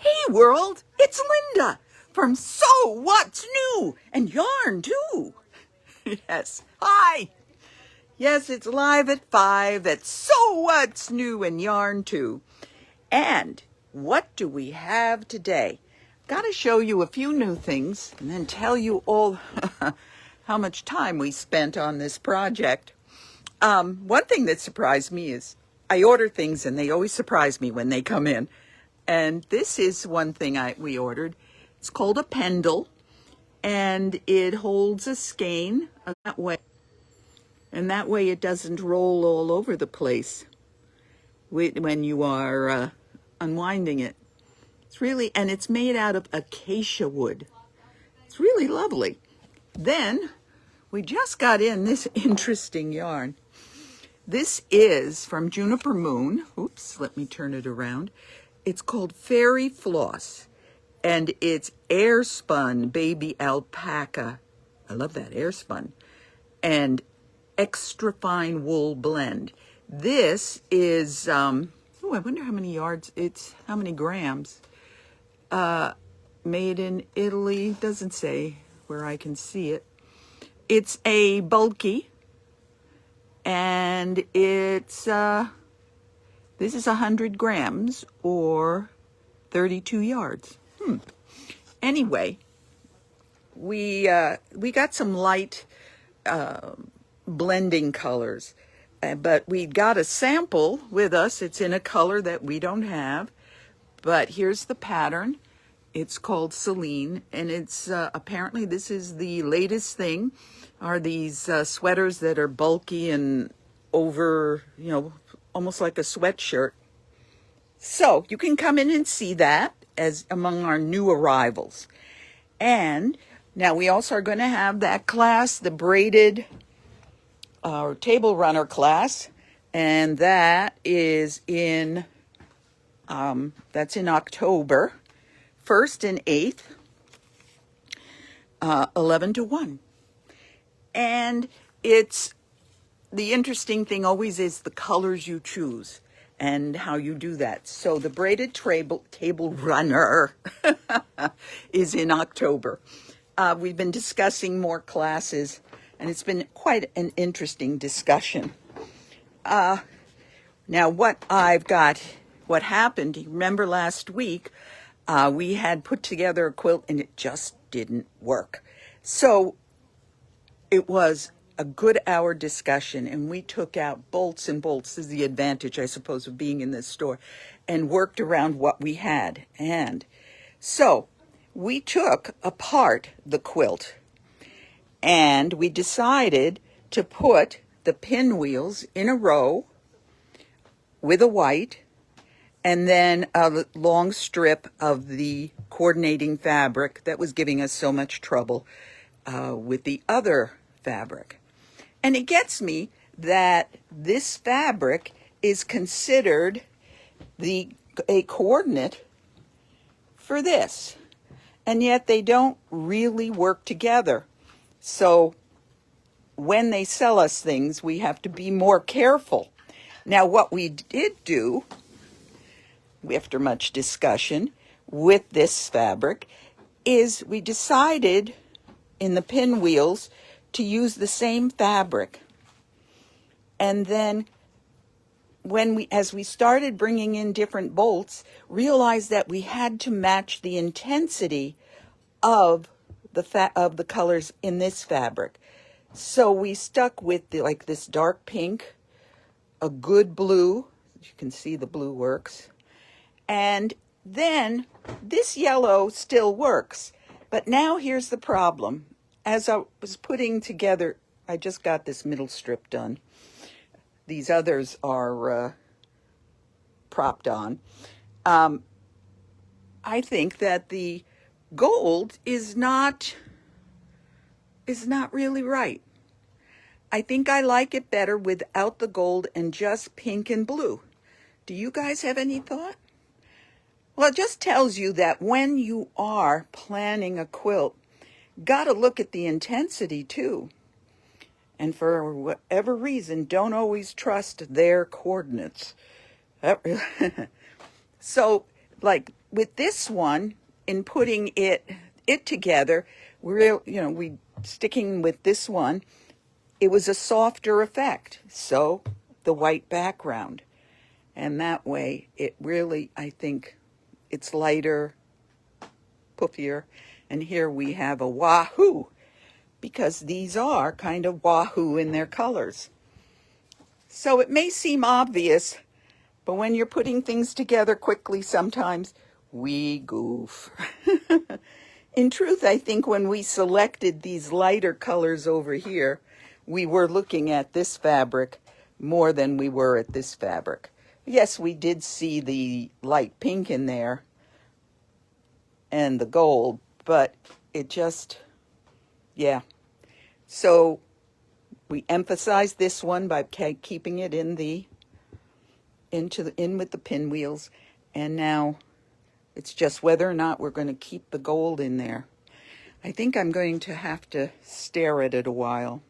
Hey world, it's Linda from So What's New and Yarn too. Yes, hi. Yes, it's live at 5 at So What's New and Yarn too. And what do we have today? Got to show you a few new things and then tell you all how much time we spent on this project. One thing that surprised me is I order things and they always surprise me when they come in. And this is one thing we ordered. It's called a pendle, and it holds a skein that way. And that way it doesn't roll all over the place when you are unwinding it. And it's made out of acacia wood. It's really lovely. Then we just got in this interesting yarn. This is from Juniper Moon. Oops, let me turn it around. It's called Fairy Floss, and it's air spun baby alpaca. I love that, air spun. And extra fine wool blend. This is, I wonder how many yards, how many grams. Made in Italy, doesn't say where I can see it. It's a bulky, and it's, this is 100 grams or 32 yards. Anyway, we got some light blending colors, but we got a sample with us. It's in a color that we don't have, but here's the pattern. It's called Celine, and it's apparently this is the latest thing, are these sweaters that are bulky and over, almost like a sweatshirt. So you can come in and see that as among our new arrivals. And now we also are going to have that class, the braided table runner class, and that is that's in October 1st and 8th, 11 to 1. And it's the interesting thing always is the colors you choose and how you do that. So the braided table runner is in October. We've been discussing more classes, and it's been quite an interesting discussion. Now what happened, you remember last week, we had put together a quilt and it just didn't work. So it was a good hour discussion, and we took out bolts and bolts. This is the advantage, I suppose, of being in this store, and worked around what we had. And so we took apart the quilt, and we decided to put the pinwheels in a row with a white, and then a long strip of the coordinating fabric that was giving us so much trouble with the other fabric. And it gets me that this fabric is considered a coordinate for this, and yet they don't really work together. So when they sell us things, we have to be more careful. Now, what we did do, after much discussion with this fabric, is we decided in the pinwheels to use the same fabric. And then as we started bringing in different bolts, realized that we had to match the intensity of the colors in this fabric. So we stuck with this dark pink, a good blue, you can see the blue works, and then this yellow still works. But now here's the problem. As I was putting together, I just got this middle strip done. These others are propped on. I think that the gold is not really right. I think I like it better without the gold and just pink and blue. Do you guys have any thought? Well, it just tells you that when you are planning a quilt, got to look at the intensity too. And for whatever reason, don't always trust their coordinates. So like with this one, in putting it together, we sticking with this one, it was a softer effect. So the white background. And that way it really, I think it's lighter, puffier. And here we have a wahoo, because these are kind of wahoo in their colors. So it may seem obvious, but when you're putting things together quickly, sometimes we goof. In truth, I think when we selected these lighter colors over here, we were looking at this fabric more than we were at this fabric. Yes, we did see the light pink in there and the gold, but it just, yeah. So we emphasized this one by keeping it in with the pinwheels, and now it's just whether or not we're going to keep the gold in there. I think I'm going to have to stare at it a while.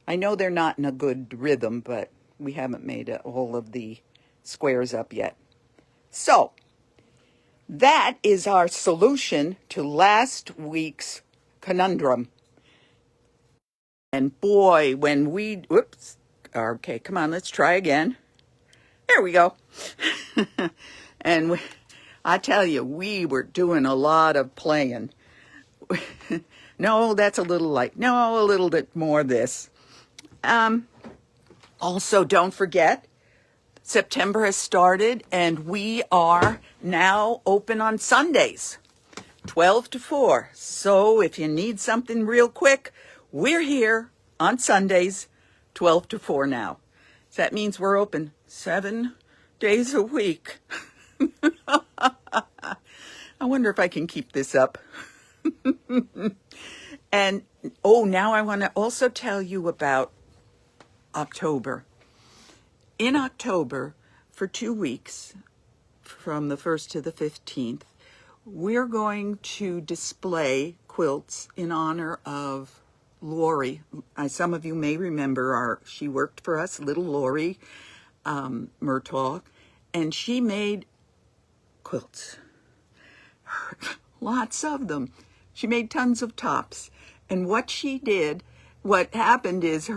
I know they're not in a good rhythm, but we haven't made all of the squares up yet. So that is our solution to last week's conundrum. And boy, when we, whoops, okay, come on, let's try again. There we go. And I tell you, we were doing a lot of playing. No, that's a little light. No, a little bit more this. Also, don't forget, September has started and we are now open on Sundays, 12 to 4. So if you need something real quick, we're here on Sundays, 12 to 4 now. So that means we're open 7 days a week. I wonder if I can keep this up. And, now I want to also tell you about October. In October, for 2 weeks, from the 1st to the 15th, we're going to display quilts in honor of Lori. Some of you may remember she worked for us, little Lori Murtaugh, and she made quilts. Lots of them. She made tons of tops. And what happened is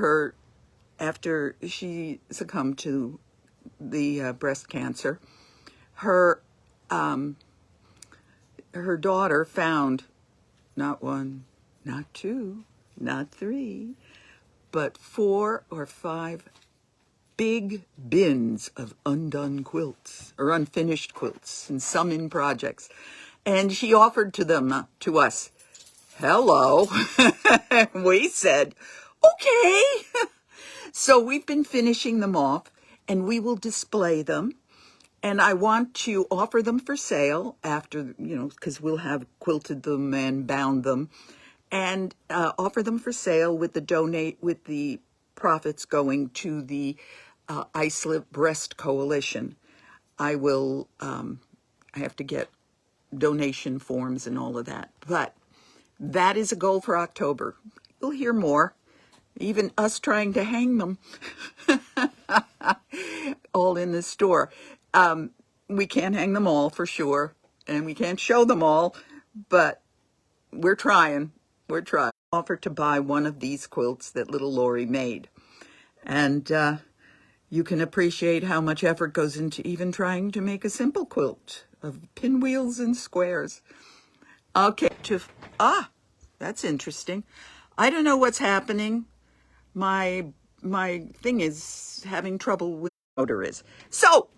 after she succumbed to the breast cancer, her daughter found not one, not two, not three, but 4 or 5 big bins of undone quilts or unfinished quilts, and some in projects. And she offered to us. Hello. We said, okay. So we've been finishing them off, and we will display them. And I want to offer them for sale after, because we'll have quilted them and bound them, and offer them for sale with the profits going to the Islip Breast Coalition. I have to get donation forms and all of that. But that is a goal for October. You'll hear more. Even us trying to hang them all in the store. We can't hang them all for sure, and we can't show them all, but we're trying. Offer to buy one of these quilts that little Lori made. And you can appreciate how much effort goes into even trying to make a simple quilt of pinwheels and squares. Okay, that's interesting. I don't know what's happening. My thing is having trouble with the motor is. So,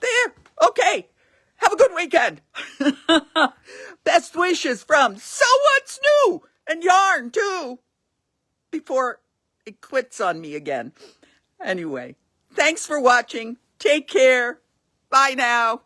there. Okay. Have a good weekend. Best wishes from So What's New and Yarn too, before it quits on me again. Anyway, thanks for watching. Take care. Bye now.